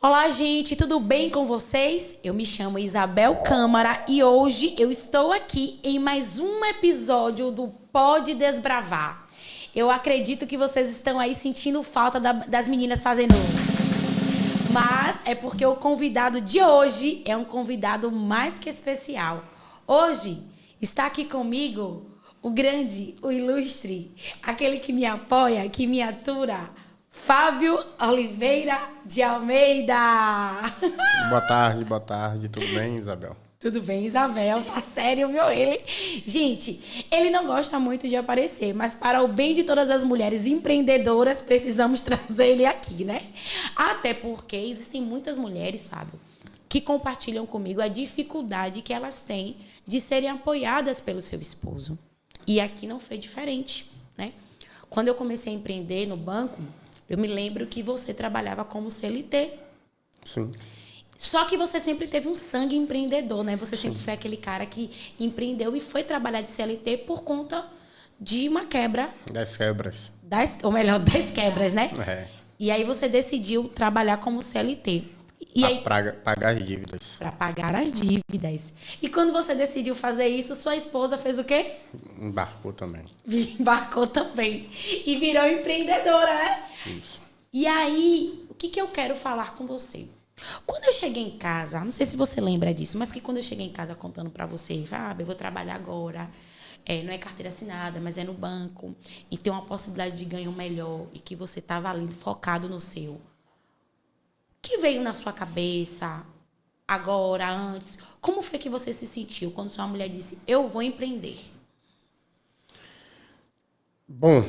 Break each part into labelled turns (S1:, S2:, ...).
S1: Olá, gente, tudo bem com vocês? Eu me chamo Isabel Câmara e hoje eu estou aqui em mais um episódio do Pode Desbravar. Eu acredito que vocês estão aí sentindo falta das meninas fazendo... Mas é porque o convidado de hoje é um convidado mais que especial. Hoje está aqui comigo o grande, o ilustre, aquele que me apoia, que me atura... Fábio Oliveira de Almeida.
S2: Boa tarde. Tudo bem, Isabel?
S1: Tudo bem, Isabel? Tá sério, viu? Gente, ele não gosta muito de aparecer, mas para o bem de todas as mulheres empreendedoras, precisamos trazer ele aqui, né? Até porque existem muitas mulheres, Fábio, que compartilham comigo a dificuldade que elas têm de serem apoiadas pelo seu esposo. E aqui não foi diferente, né? Quando eu comecei a empreender no banco, eu me lembro que você trabalhava como CLT.
S2: Sim.
S1: Só que você sempre teve um sangue empreendedor, né? Você
S2: Sim.
S1: sempre foi aquele cara que empreendeu e foi trabalhar de CLT por conta de uma quebra.
S2: Das quebras.
S1: Das quebras, né?
S2: É.
S1: E aí você decidiu trabalhar como CLT. E aí,
S2: pagar as dívidas.
S1: para pagar as dívidas. E quando você decidiu fazer isso, sua esposa fez o quê?
S2: Embarcou também.
S1: Embarcou também. E virou empreendedora, né?
S2: Isso.
S1: E aí, o que eu quero falar com você? Quando eu cheguei em casa, não sei se você lembra disso, mas que quando eu cheguei em casa contando pra você, Fábio, eu vou trabalhar agora, não é carteira assinada, mas é no banco, e tem uma possibilidade de ganho melhor, e que você estava ali focado no seu. O que veio na sua cabeça agora, antes? Como foi que você se sentiu quando sua mulher disse, eu vou empreender?
S2: Bom,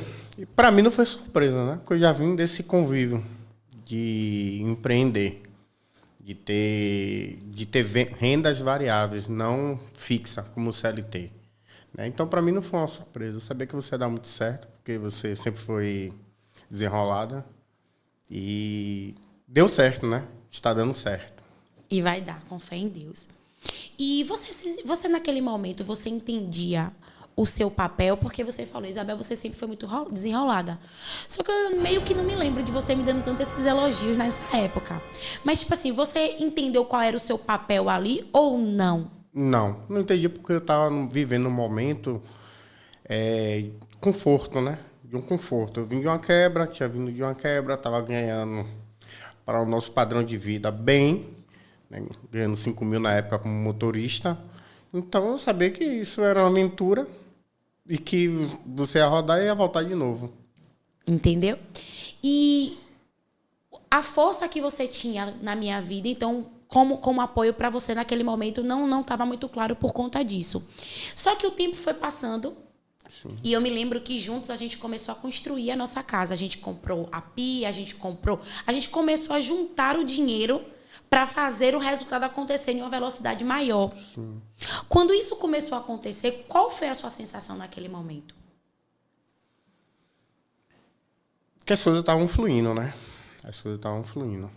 S2: para mim não foi surpresa, né? Porque eu já vim desse convívio de empreender, de ter rendas variáveis, não fixa como CLT. Né? Então, para mim não foi uma surpresa. Eu sabia que você ia dar muito certo, porque você sempre foi desenrolada e deu certo, né? Está dando certo.
S1: E vai dar, com fé em Deus. E você naquele momento, você entendia o seu papel, porque você falou, Isabel, você sempre foi muito desenrolada. Só que eu meio que não me lembro de você me dando tanto esses elogios nessa época. Mas, tipo assim, você entendeu qual era o seu papel ali ou não?
S2: Não entendi porque eu estava vivendo um momento conforto, né? De um conforto. Eu vim de uma quebra, tinha vindo de uma quebra, estava ganhando para o nosso padrão de vida bem, né? Ganhando 5 mil na época como motorista. Então eu sabia que isso era uma aventura e que você ia rodar e ia voltar de novo.
S1: Entendeu? E a força que você tinha na minha vida, então, como apoio para você naquele momento, não estava muito claro por conta disso. Só que o tempo foi passando. Sim. E eu me lembro que juntos a gente começou a construir a nossa casa. A gente comprou a pia, a gente começou a juntar o dinheiro para fazer o resultado acontecer em uma velocidade maior.
S2: Sim.
S1: Quando isso começou a acontecer, qual foi a sua sensação naquele momento?
S2: Que as coisas estavam fluindo, né? As coisas estavam fluindo.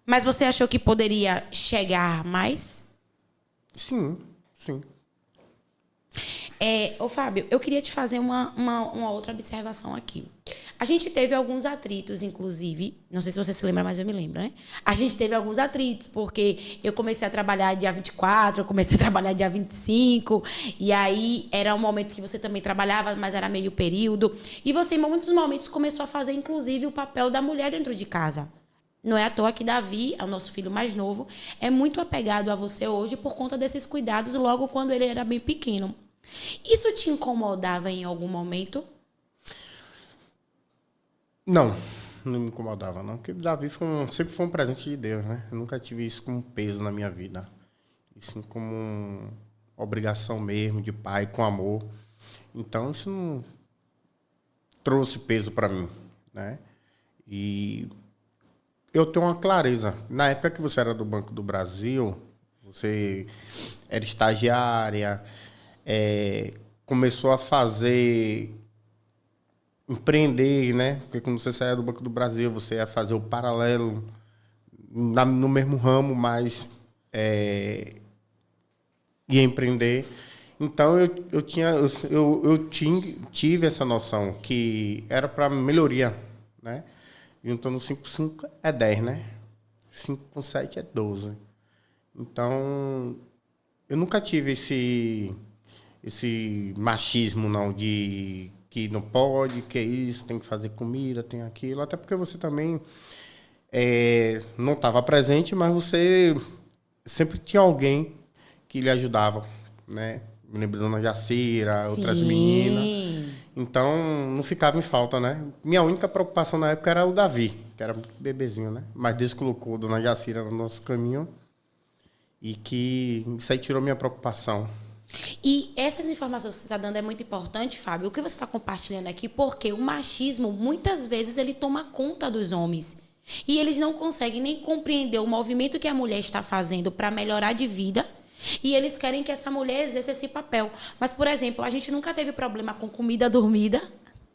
S1: Mas você achou que poderia chegar mais?
S2: Sim.
S1: Ô, Fábio, eu queria te fazer uma outra observação aqui. A gente teve alguns atritos, inclusive, não sei se você se lembra, mas eu me lembro, né? A gente teve alguns atritos, porque eu comecei a trabalhar dia 24, eu comecei a trabalhar dia 25, e aí era um momento que você também trabalhava, mas era meio período. E você, em muitos momentos, começou a fazer, inclusive, o papel da mulher dentro de casa. Não é à toa que Davi, é o nosso filho mais novo, é muito apegado a você hoje por conta desses cuidados, logo quando ele era bem pequeno. Isso te incomodava em algum momento?
S2: Não me incomodava, não. Porque Davi sempre foi um presente de Deus, né? Eu nunca tive isso como peso na minha vida. E sim como uma obrigação mesmo, de pai, com amor. Então, isso não trouxe peso para mim, né? E eu tenho uma clareza. Na época que você era do Banco do Brasil, você era estagiária, começou a empreender, né? Porque quando você saía do Banco do Brasil, você ia fazer o paralelo no mesmo ramo, mas ia empreender. Então, eu tive essa noção que era para melhoria, né? Juntando 5 é 10, né? 5 com 7 é 12. Então, eu nunca tive esse machismo, não, de que não pode, que é isso, tem que fazer comida, tem aquilo. Até porque você também não estava presente, mas você sempre tinha alguém que lhe ajudava, né? Me lembro da Dona Jacira, outras meninas. Então, não ficava em falta, né? Minha única preocupação na época era o Davi, que era muito bebezinho, né? Mas Deus colocou a Dona Jacira no nosso caminho e que isso aí tirou minha preocupação.
S1: E essas informações que você está dando é muito importante, Fábio, o que você está compartilhando aqui, porque o machismo, muitas vezes, ele toma conta dos homens. E eles não conseguem nem compreender o movimento que a mulher está fazendo para melhorar de vida. E eles querem que essa mulher exerça esse papel. Mas, por exemplo, a gente nunca teve problema com comida dormida.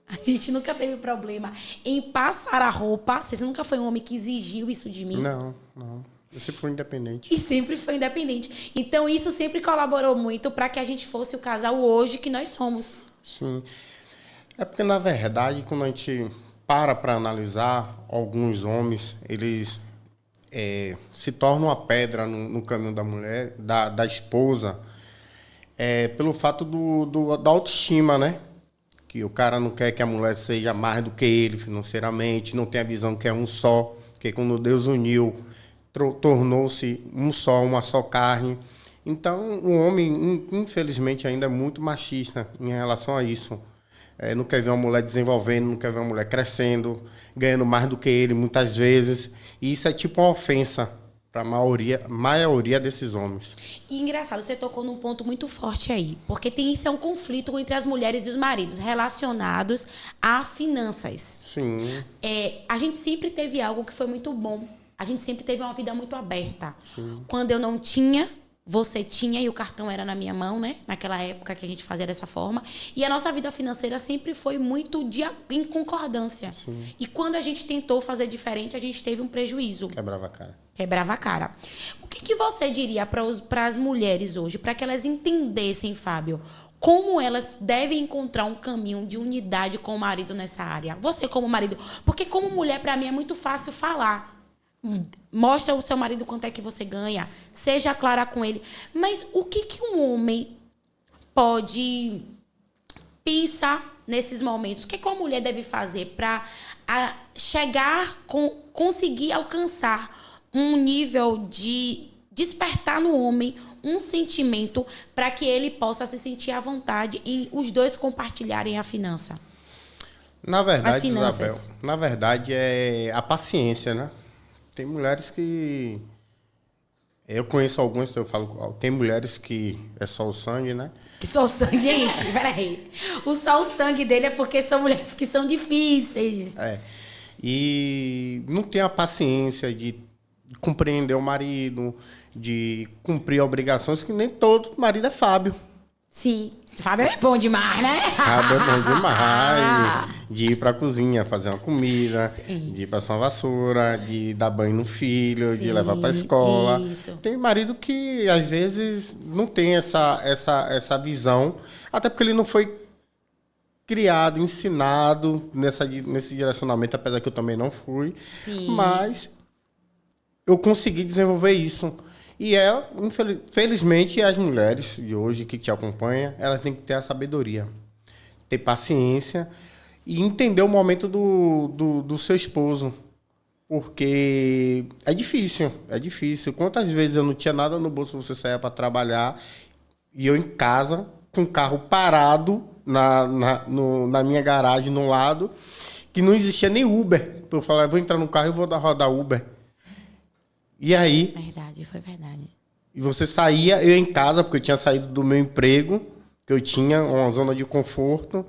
S1: A gente nunca teve problema em passar a roupa. Você nunca foi um homem que exigiu isso de mim?
S2: Não. Eu sempre fui independente.
S1: E sempre foi independente. Então, isso sempre colaborou muito para que a gente fosse o casal hoje que nós somos.
S2: Sim. É porque, na verdade, quando a gente para analisar, alguns homens, eles se tornam uma pedra no caminho da mulher, da esposa, pelo fato da autoestima, né? Que o cara não quer que a mulher seja mais do que ele financeiramente, não tem a visão que é um só, que quando Deus uniu, tornou-se um só, uma só carne. Então, o homem, infelizmente, ainda é muito machista em relação a isso. Não quer ver uma mulher desenvolvendo, não quer ver uma mulher crescendo, ganhando mais do que ele, muitas vezes. E isso é tipo uma ofensa para a maioria desses homens.
S1: E engraçado, você tocou num ponto muito forte aí, porque isso é um conflito entre as mulheres e os maridos relacionados a finanças.
S2: Sim.
S1: A gente sempre teve algo que foi muito bom. A gente sempre teve uma vida muito aberta. Sim. Quando eu não tinha, você tinha, e o cartão era na minha mão, né? Naquela época que a gente fazia dessa forma. E a nossa vida financeira sempre foi muito em concordância. Sim. E quando a gente tentou fazer diferente, a gente teve um prejuízo. Quebrava a cara. O que você diria para as mulheres hoje, para que elas entendessem, Fábio, como elas devem encontrar um caminho de unidade com o marido nessa área? Você como marido. Porque como mulher, para mim, é muito fácil falar. Mostra o seu marido quanto é que você ganha. Seja clara com ele. Mas o que um homem pode pensar nesses momentos? O que uma mulher deve fazer para conseguir alcançar um nível de despertar no homem um sentimento para que ele possa se sentir à vontade em os dois compartilharem a finança?
S2: Na verdade, Isabel, é a paciência, né? Tem mulheres que... Eu conheço algumas, eu falo... Tem mulheres que é só o sangue, né?
S1: Que só o sangue, gente, peraí. Só o sangue dele é porque são mulheres que são difíceis.
S2: E não tem a paciência de compreender o marido, de cumprir obrigações, que nem todo marido é Fábio.
S1: Sim. Fábio é bom demais, né?
S2: Fábio é bom demais. De ir pra cozinha, fazer uma comida, sim, de ir passar uma vassoura, de dar banho no filho, sim, de levar pra escola. Isso. Tem marido que, às vezes, não tem essa visão, até porque ele não foi criado, ensinado nesse direcionamento, apesar que eu também não fui. Sim. Mas eu consegui desenvolver isso. E felizmente, as mulheres de hoje que te acompanham, elas têm que ter a sabedoria, ter paciência e entender o momento do seu esposo. Porque é difícil. Quantas vezes eu não tinha nada no bolso, você saía para trabalhar e eu em casa, com o carro parado na minha garagem, no lado, que não existia nem Uber. Eu falava, vou entrar no carro e vou rodar Uber. E aí...
S1: Foi verdade.
S2: E você saía, eu em casa, porque eu tinha saído do meu emprego, que eu tinha uma zona de conforto,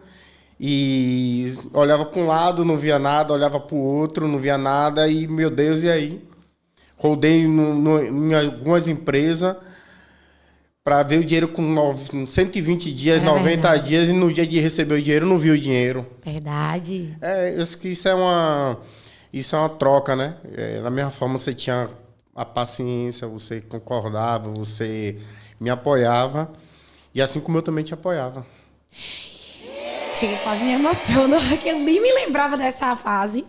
S2: e olhava para um lado, não via nada, olhava para o outro, não via nada, e, meu Deus, e aí? Rodei em algumas empresas para ver o dinheiro com 120 dias, 90 dias, e no dia de receber o dinheiro, não vi o dinheiro.
S1: Verdade.
S2: Isso é uma troca, né? Da mesma forma, você tinha a paciência, você concordava, você me apoiava, e assim como eu também te apoiava.
S1: Cheguei, quase me emociono, porque eu nem me lembrava dessa fase.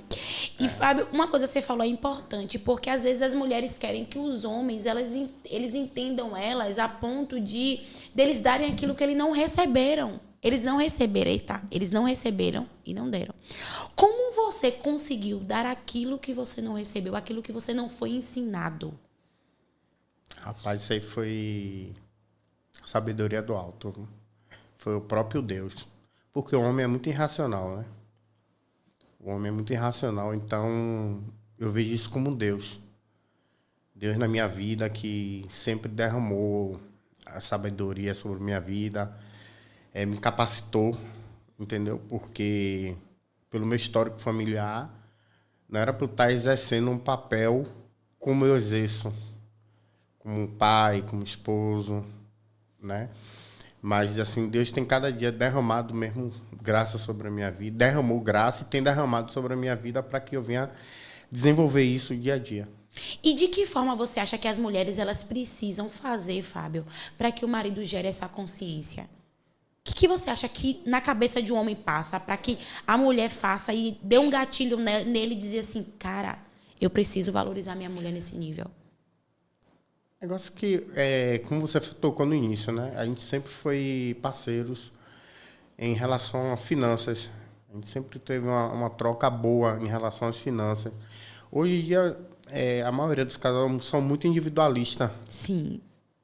S1: E, Fábio, uma coisa que você falou é importante, porque às vezes as mulheres querem que os homens, eles entendam elas a ponto de deles darem aquilo que eles não receberam. Eles não receberam, eita, eles não receberam e não deram. Como você conseguiu dar aquilo que você não recebeu, aquilo que você não foi ensinado?
S2: Rapaz, isso aí foi sabedoria do alto. Foi o próprio Deus. Porque o homem é muito irracional, né? O homem é muito irracional, então eu vejo isso como Deus. Deus na minha vida que sempre derramou a sabedoria sobre minha vida, me capacitou, entendeu? Porque pelo meu histórico familiar, não era para eu estar exercendo um papel como eu exerço, como pai, como esposo, né? Mas, assim, Deus tem cada dia derramado mesmo graça sobre a minha vida, derramou graça e tem derramado sobre a minha vida para que eu venha desenvolver isso dia a dia.
S1: E de que forma você acha que as mulheres elas precisam fazer, Fábio, para que o marido gere essa consciência? O que você acha que na cabeça de um homem passa para que a mulher faça e dê um gatilho nele e dizer assim, cara, eu preciso valorizar minha mulher nesse nível?
S2: Negócio que, como você tocou no início, né? A gente sempre foi parceiros em relação a finanças. A gente sempre teve uma troca boa em relação às finanças. Hoje em dia, a maioria dos casais são muito individualistas.
S1: Sim.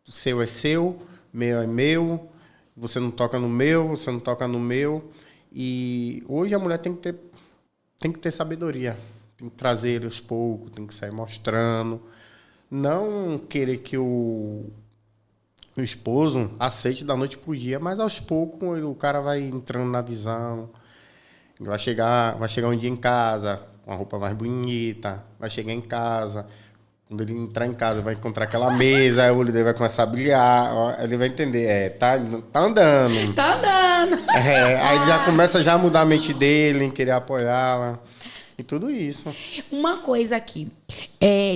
S2: O seu é seu, meu é meu, você não toca no meu, você não toca no meu. E hoje a mulher tem que ter sabedoria. Tem que trazer aos poucos, tem que sair mostrando. Não querer que o esposo aceite da noite pro dia, mas aos poucos o cara vai entrando na visão, vai chegar um dia em casa com uma roupa mais bonita, vai chegar em casa, quando ele entrar em casa vai encontrar aquela mesa, aí o olho dele vai começar a brilhar, ó, ele vai entender, tá andando.
S1: Tá andando.
S2: Aí já começa já a mudar a mente dele, em querer apoiá-la. E tudo isso.
S1: Uma coisa aqui.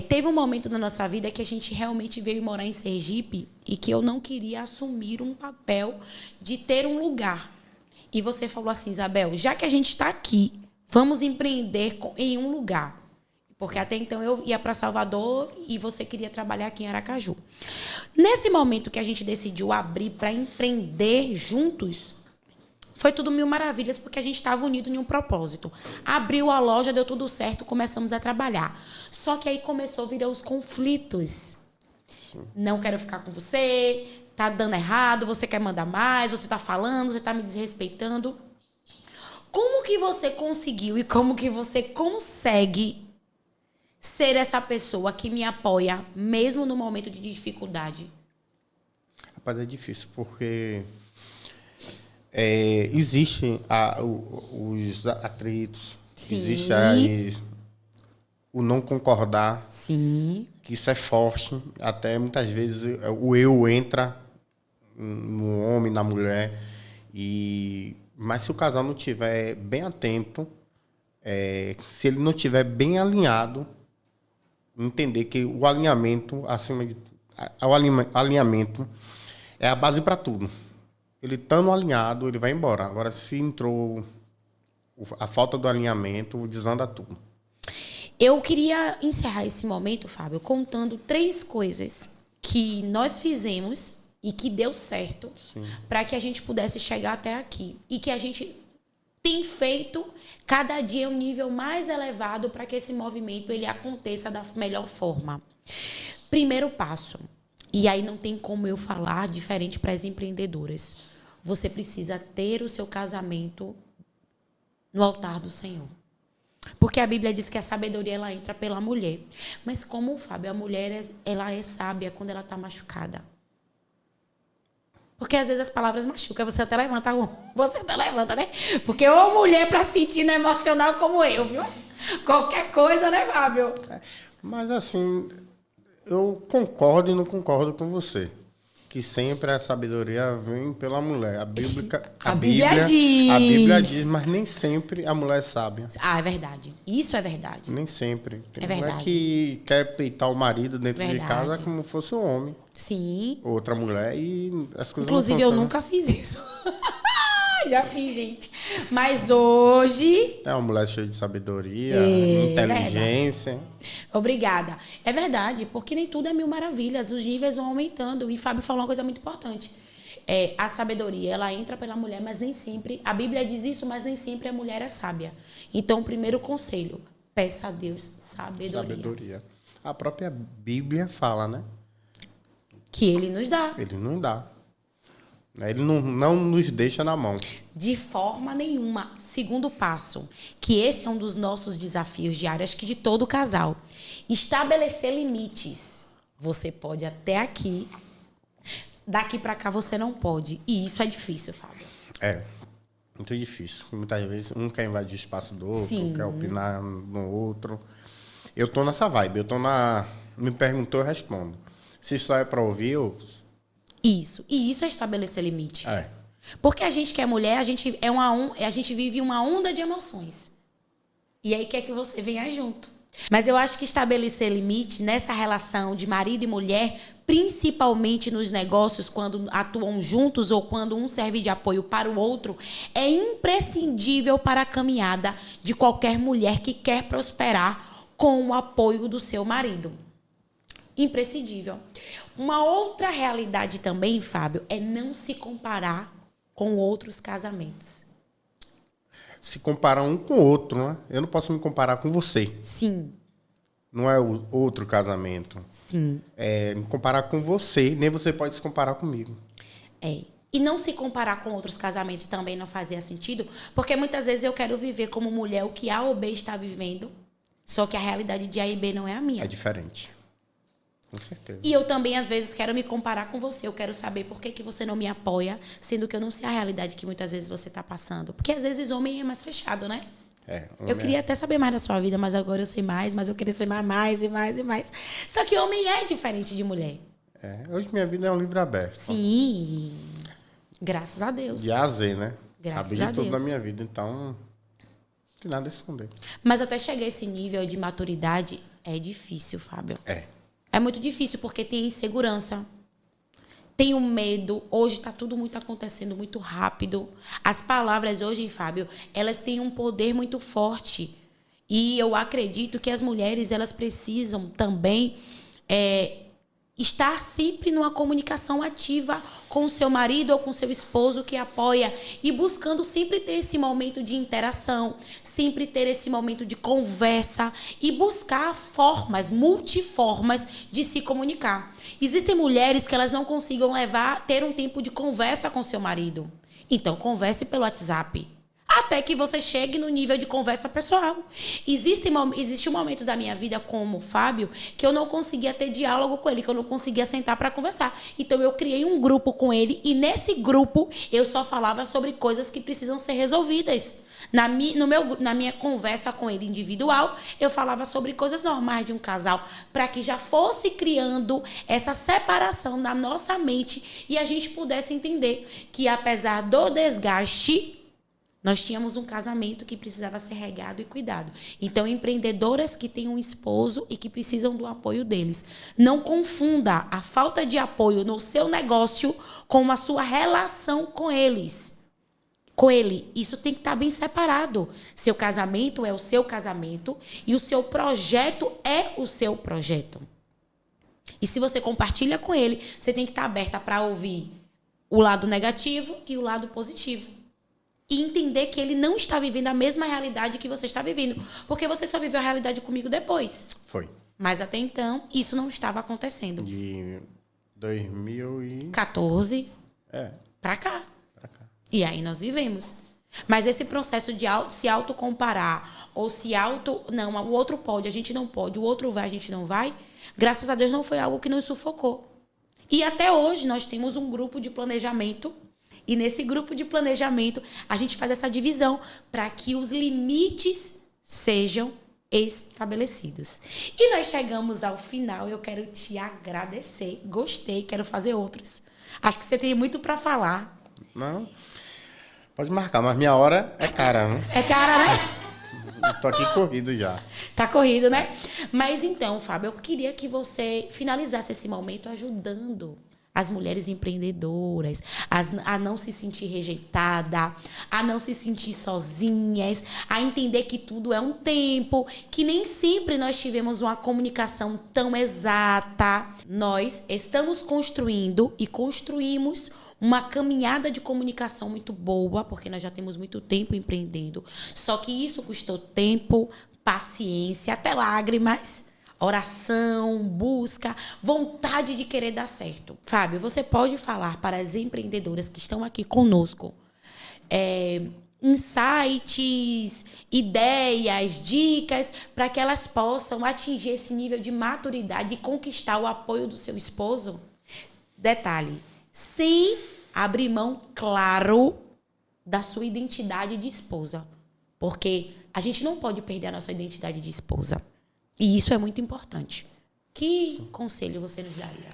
S1: Teve um momento da nossa vida que a gente realmente veio morar em Sergipe e que eu não queria assumir um papel de ter um lugar. E você falou assim, Isabel, já que a gente está aqui, vamos empreender em um lugar. Porque até então eu ia para Salvador e você queria trabalhar aqui em Aracaju. Nesse momento que a gente decidiu abrir para empreender juntos, foi tudo mil maravilhas, porque a gente estava unido em um propósito. Abriu a loja, deu tudo certo, começamos a trabalhar. Só que aí começou a virar os conflitos. Sim. Não quero ficar com você, tá dando errado, você quer mandar mais, você tá falando, você tá me desrespeitando. Como que você conseguiu e como que você consegue ser essa pessoa que me apoia, mesmo no momento de dificuldade?
S2: Rapaz, é difícil, porque... Existem os atritos,
S1: Sim.
S2: Existe o não concordar.
S1: Sim.
S2: Que isso é forte. Até muitas vezes o eu entra no homem, na mulher. Mas se o casal não estiver bem atento, se ele não estiver bem alinhado, entender que o alinhamento, alinhamento é a base para tudo. Ele estando alinhado, ele vai embora. Agora, se entrou a falta do alinhamento, desanda tudo.
S1: Eu queria encerrar esse momento, Fábio, contando 3 coisas que nós fizemos e que deu certo para que a gente pudesse chegar até aqui. E que a gente tem feito cada dia um nível mais elevado para que esse movimento ele aconteça da melhor forma. Primeiro passo, e aí não tem como eu falar diferente para as empreendedoras. Você precisa ter o seu casamento no altar do Senhor. Porque a Bíblia diz que a sabedoria ela entra pela mulher. Mas como, Fábio, a mulher ela é sábia quando ela está machucada. Porque às vezes as palavras machucam. Você até levanta, né? Porque ô mulher para sentir no emocional como eu, viu? Qualquer coisa, né, Fábio?
S2: Mas assim, eu concordo e não concordo com você. Que sempre a sabedoria vem pela mulher. A Bíblia diz, mas nem sempre a mulher é sábia.
S1: Ah, é verdade. Isso é verdade.
S2: Nem sempre. Tem
S1: verdade.
S2: mulher que quer peitar o marido dentro de casa como fosse um homem.
S1: Sim.
S2: Outra mulher e as coisas
S1: Inclusive,
S2: não
S1: eu nunca fiz isso. Já fiz, gente. Mas hoje...
S2: É uma mulher cheia de sabedoria,
S1: É
S2: inteligência.
S1: Obrigada. É verdade, porque nem tudo é mil maravilhas. Os níveis vão aumentando. E Fábio falou uma coisa muito importante. A sabedoria, ela entra pela mulher, mas nem sempre... A Bíblia diz isso, mas nem sempre a mulher é sábia. Então, o primeiro conselho, peça a Deus sabedoria.
S2: A própria Bíblia fala, né?
S1: Que Ele nos dá.
S2: Ele não dá. Ele não nos deixa na mão.
S1: De forma nenhuma. Segundo passo, que esse é um dos nossos desafios diários, acho que de todo casal. Estabelecer limites. Você pode até aqui, daqui para cá você não pode. E isso é difícil, Fábio.
S2: É, muito difícil. Muitas vezes um quer invadir o espaço do outro,
S1: Sim.
S2: quer opinar no outro. Eu tô nessa vibe, me perguntou, eu respondo. Se só é para ouvir, eu...
S1: Isso. E isso é estabelecer limite.
S2: É.
S1: Porque a gente que é mulher, a gente vive uma onda de emoções. E aí quer que você venha junto. Mas eu acho que estabelecer limite nessa relação de marido e mulher, principalmente nos negócios, quando atuam juntos ou quando um serve de apoio para o outro, é imprescindível para a caminhada de qualquer mulher que quer prosperar com o apoio do seu marido. Imprescindível. Uma outra realidade também, Fábio, é não se comparar com outros casamentos.
S2: Se comparar um com o outro, né? Eu não posso me comparar com você.
S1: Sim.
S2: Não é o outro casamento.
S1: Sim.
S2: É me comparar com você, nem você pode se comparar comigo.
S1: E não se comparar com outros casamentos também não fazia sentido, porque muitas vezes eu quero viver como mulher o que A ou B está vivendo, só que a realidade de A e B não é a minha.
S2: É diferente. Com certeza.
S1: E eu também, às vezes, quero me comparar com você. Eu quero saber por que você não me apoia, sendo que eu não sei a realidade que muitas vezes você está passando. Porque, às vezes, homem é mais fechado, né? Eu queria até saber mais da sua vida, mas agora eu sei mais, mas eu queria ser mais e mais e mais. Só que homem é diferente de mulher.
S2: Hoje minha vida é um livro aberto.
S1: Sim. Graças a Deus.
S2: De A a Z, né?
S1: Graças
S2: Sabe de
S1: a
S2: tudo
S1: Deus.
S2: da minha vida, então não tem nada a esconder.
S1: Mas até chegar a esse nível de maturidade é difícil, Fábio. É muito difícil porque tem insegurança, tem o medo. Hoje está tudo muito acontecendo muito rápido. As palavras hoje, Fábio, elas têm um poder muito forte. E eu acredito que as mulheres, elas precisam também estar sempre numa comunicação ativa com o seu marido ou com o seu esposo que apoia e buscando sempre ter esse momento de interação, sempre ter esse momento de conversa e buscar formas, multiformas de se comunicar. Existem mulheres que elas não consigam ter um tempo de conversa com seu marido. Então, converse pelo WhatsApp. Até que você chegue no nível de conversa pessoal. Existe um momento da minha vida como Fábio que eu não conseguia ter diálogo com ele, que eu não conseguia sentar para conversar. Então eu criei um grupo com ele e nesse grupo eu só falava sobre coisas que precisam ser resolvidas. Na minha conversa com ele individual, eu falava sobre coisas normais de um casal, para que já fosse criando essa separação na nossa mente e a gente pudesse entender que apesar do desgaste, nós tínhamos um casamento que precisava ser regado e cuidado. Então, empreendedoras que têm um esposo e que precisam do apoio deles. Não confunda a falta de apoio no seu negócio com a sua relação com eles. Com ele. Isso tem que estar bem separado. Seu casamento é o seu casamento e o seu projeto é o seu projeto. E se você compartilha com ele, você tem que estar aberta para ouvir o lado negativo e o lado positivo. E entender que ele não está vivendo a mesma realidade que você está vivendo. Porque você só viveu a realidade comigo depois.
S2: Foi.
S1: Mas até então, isso não estava acontecendo.
S2: De
S1: 2014 para cá. E aí nós vivemos. Mas esse processo de se autocomparar, ou não, o outro pode, a gente não pode, o outro vai, a gente não vai, graças a Deus não foi algo que nos sufocou. E até hoje nós temos um grupo de planejamento. E nesse grupo de planejamento, a gente faz essa divisão para que os limites sejam estabelecidos. E nós chegamos ao final. Eu quero te agradecer. Gostei, quero fazer outros. Acho que você tem muito para falar.
S2: Não, pode marcar, mas minha hora é cara, né?
S1: É cara, né?
S2: Eu tô aqui corrido já.
S1: Tá corrido, né? Mas então, Fábio, eu queria que você finalizasse esse momento ajudando as mulheres empreendedoras, a não se sentir rejeitada, a não se sentir sozinhas, a entender que tudo é um tempo, que nem sempre nós tivemos uma comunicação tão exata. Nós estamos construindo e construímos uma caminhada de comunicação muito boa, porque nós já temos muito tempo empreendendo. Só que isso custou tempo, paciência, até lágrimas, oração, busca, vontade de querer dar certo. Fábio, você pode falar para as empreendedoras que estão aqui conosco insights, ideias, dicas para que elas possam atingir esse nível de maturidade e conquistar o apoio do seu esposo? Detalhe, sem abrir mão, claro, da sua identidade de esposa. Porque a gente não pode perder a nossa identidade de esposa. E isso é muito importante. Que conselho você nos daria?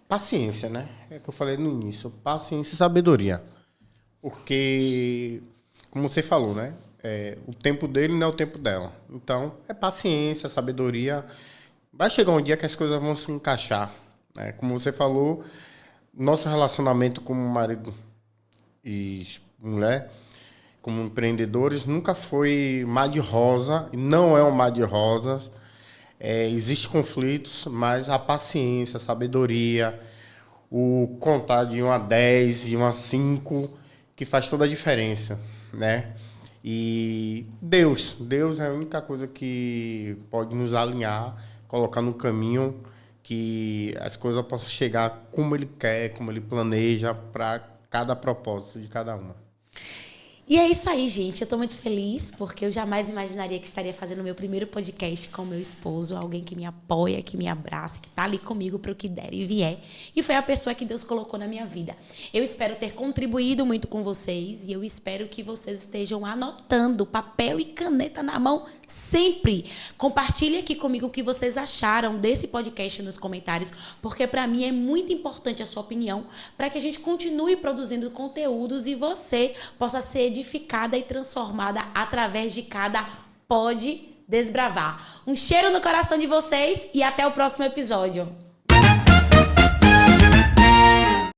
S2: Paciência, né? É o que eu falei no início. Paciência e sabedoria. Porque, como você falou, né? O tempo dele não é o tempo dela. Então, é paciência, sabedoria. Vai chegar um dia que as coisas vão se encaixar. Né? Como você falou, nosso relacionamento como marido e mulher, como empreendedores, nunca foi mar de rosa, e não é um mar de rosas. Existem conflitos, mas a paciência, a sabedoria, o contar de 1 a 10 e 1 a 5, que faz toda a diferença, né? E Deus é a única coisa que pode nos alinhar, colocar no caminho que as coisas possam chegar como Ele quer, como Ele planeja, para cada propósito de cada uma.
S1: E é isso aí, gente. Eu tô muito feliz, porque eu jamais imaginaria que estaria fazendo meu primeiro podcast com meu esposo, alguém que me apoia, que me abraça, que tá ali comigo para o que der e vier. E foi a pessoa que Deus colocou na minha vida. Eu espero ter contribuído muito com vocês e eu espero que vocês estejam anotando, papel e caneta na mão sempre. Compartilhe aqui comigo o que vocês acharam desse podcast nos comentários, porque para mim é muito importante a sua opinião, para que a gente continue produzindo conteúdos e você possa ser edificada e transformada através de cada Pode Desbravar. Um cheiro no coração de vocês e até o próximo episódio.